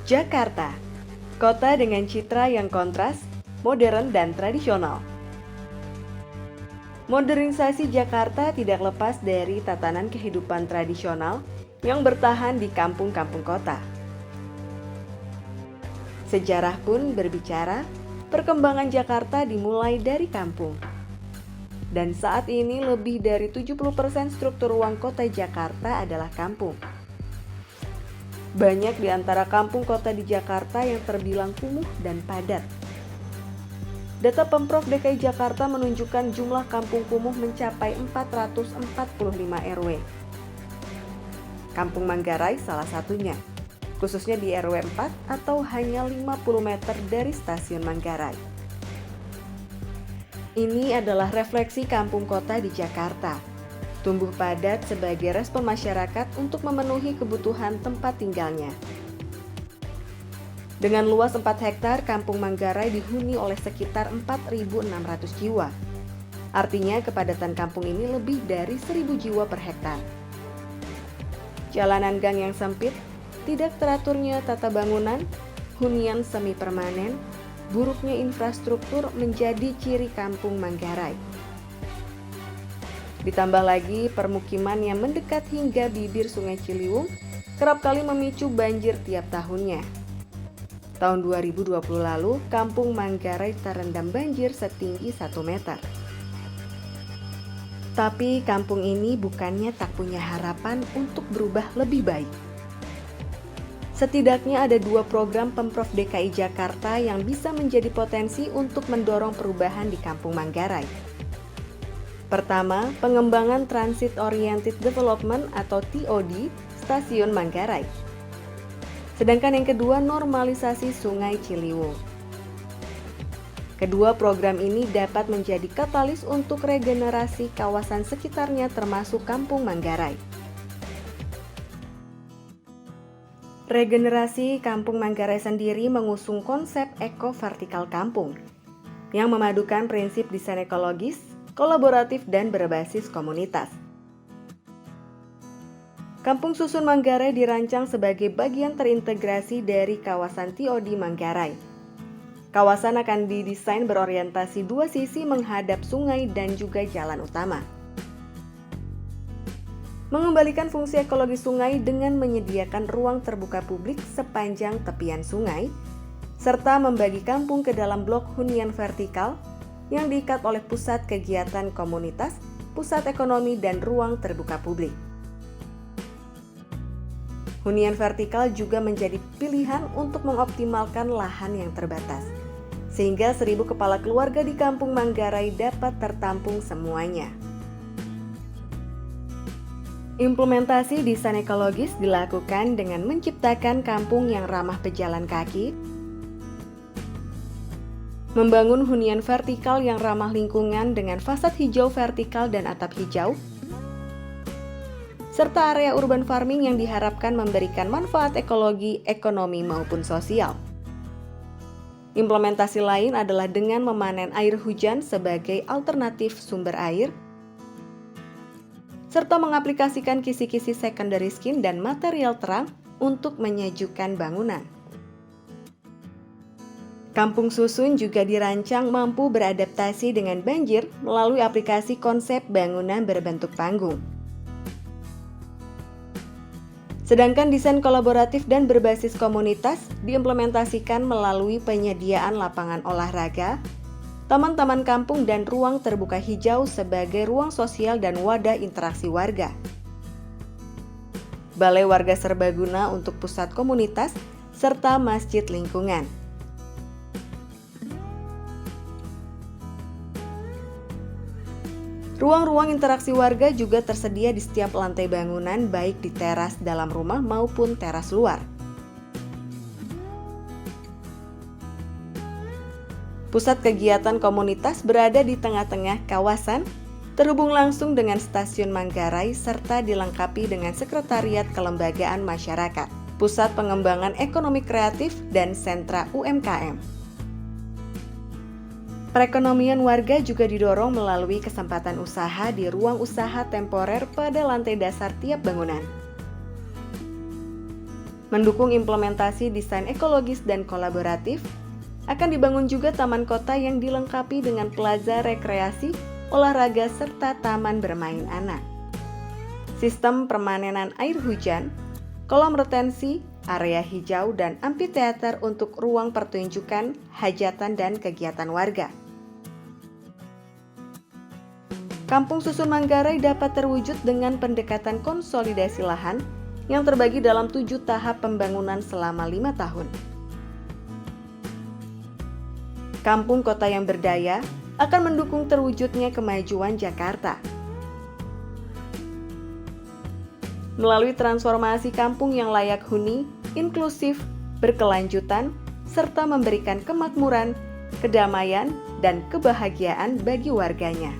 Jakarta, kota dengan citra yang kontras, modern dan tradisional. Modernisasi Jakarta tidak lepas dari tatanan kehidupan tradisional yang bertahan di kampung-kampung kota. Sejarah pun berbicara, perkembangan Jakarta dimulai dari kampung. Dan saat ini lebih dari 70% struktur ruang kota Jakarta adalah kampung. Banyak di antara kampung kota di Jakarta yang terbilang kumuh dan padat. Data Pemprov DKI Jakarta menunjukkan jumlah kampung kumuh mencapai 445 RW. Kampung Manggarai salah satunya, khususnya di RW 4 atau hanya 50 meter dari stasiun Manggarai. Ini adalah refleksi kampung kota di Jakarta. Tumbuh padat sebagai respon masyarakat untuk memenuhi kebutuhan tempat tinggalnya. Dengan luas 4 hektar, Kampung Manggarai dihuni oleh sekitar 4.600 jiwa. Artinya kepadatan kampung ini lebih dari 1.000 jiwa per hektar. Jalanan gang yang sempit, tidak teraturnya tata bangunan, hunian semi permanen, buruknya infrastruktur menjadi ciri Kampung Manggarai. Ditambah lagi permukiman yang mendekat hingga bibir Sungai Ciliwung kerap kali memicu banjir tiap tahunnya. Tahun 2020 lalu, Kampung Manggarai terendam banjir setinggi 1 meter. Tapi kampung ini bukannya tak punya harapan untuk berubah lebih baik. Setidaknya ada 2 program Pemprov DKI Jakarta yang bisa menjadi potensi untuk mendorong perubahan di Kampung Manggarai. Pertama, pengembangan Transit Oriented Development atau TOD Stasiun Manggarai. Sedangkan yang kedua, normalisasi Sungai Ciliwung. Kedua program ini dapat menjadi katalis untuk regenerasi kawasan sekitarnya termasuk Kampung Manggarai. Regenerasi Kampung Manggarai sendiri mengusung konsep eko-vertikal kampung yang memadukan prinsip desain ekologis, kolaboratif, dan berbasis komunitas. Kampung Susun Manggarai dirancang sebagai bagian terintegrasi dari kawasan TOD Manggarai. Kawasan akan didesain berorientasi 2 sisi menghadap sungai dan juga jalan utama. Mengembalikan fungsi ekologi sungai dengan menyediakan ruang terbuka publik sepanjang tepian sungai, serta membagi kampung ke dalam blok hunian vertikal yang diikat oleh pusat kegiatan komunitas, pusat ekonomi, dan ruang terbuka publik. Hunian vertikal juga menjadi pilihan untuk mengoptimalkan lahan yang terbatas, sehingga 1.000 kepala keluarga di Kampung Manggarai dapat tertampung semuanya. Implementasi desain ekologis dilakukan dengan menciptakan kampung yang ramah pejalan kaki, membangun hunian vertikal yang ramah lingkungan dengan fasad hijau vertikal dan atap hijau, serta area urban farming yang diharapkan memberikan manfaat ekologi, ekonomi, maupun sosial. Implementasi lain adalah dengan memanen air hujan sebagai alternatif sumber air, serta mengaplikasikan kisi-kisi secondary skin dan material terang untuk menyejukkan bangunan. Kampung Susun juga dirancang mampu beradaptasi dengan banjir melalui aplikasi konsep bangunan berbentuk panggung. Sedangkan desain kolaboratif dan berbasis komunitas diimplementasikan melalui penyediaan lapangan olahraga, taman-taman kampung, dan ruang terbuka hijau sebagai ruang sosial dan wadah interaksi warga. Balai warga serbaguna untuk pusat komunitas, serta masjid lingkungan. Ruang-ruang interaksi warga juga tersedia di setiap lantai bangunan, baik di teras dalam rumah maupun teras luar. Pusat kegiatan komunitas berada di tengah-tengah kawasan, terhubung langsung dengan stasiun Manggarai serta dilengkapi dengan sekretariat kelembagaan masyarakat, pusat pengembangan ekonomi kreatif, dan sentra UMKM. Perekonomian warga juga didorong melalui kesempatan usaha di ruang usaha temporer pada lantai dasar tiap bangunan. Mendukung implementasi desain ekologis dan kolaboratif, akan dibangun juga taman kota yang dilengkapi dengan plaza rekreasi, olahraga, serta taman bermain anak. Sistem permanenan air hujan, kolam retensi, area hijau, dan amphitheater untuk ruang pertunjukan, hajatan, dan kegiatan warga. Kampung Susun Manggarai dapat terwujud dengan pendekatan konsolidasi lahan yang terbagi dalam 7 tahap pembangunan selama 5 tahun. Kampung Kota yang Berdaya akan mendukung terwujudnya kemajuan Jakarta. Melalui transformasi kampung yang layak huni, inklusif, berkelanjutan, serta memberikan kemakmuran, kedamaian, dan kebahagiaan bagi warganya.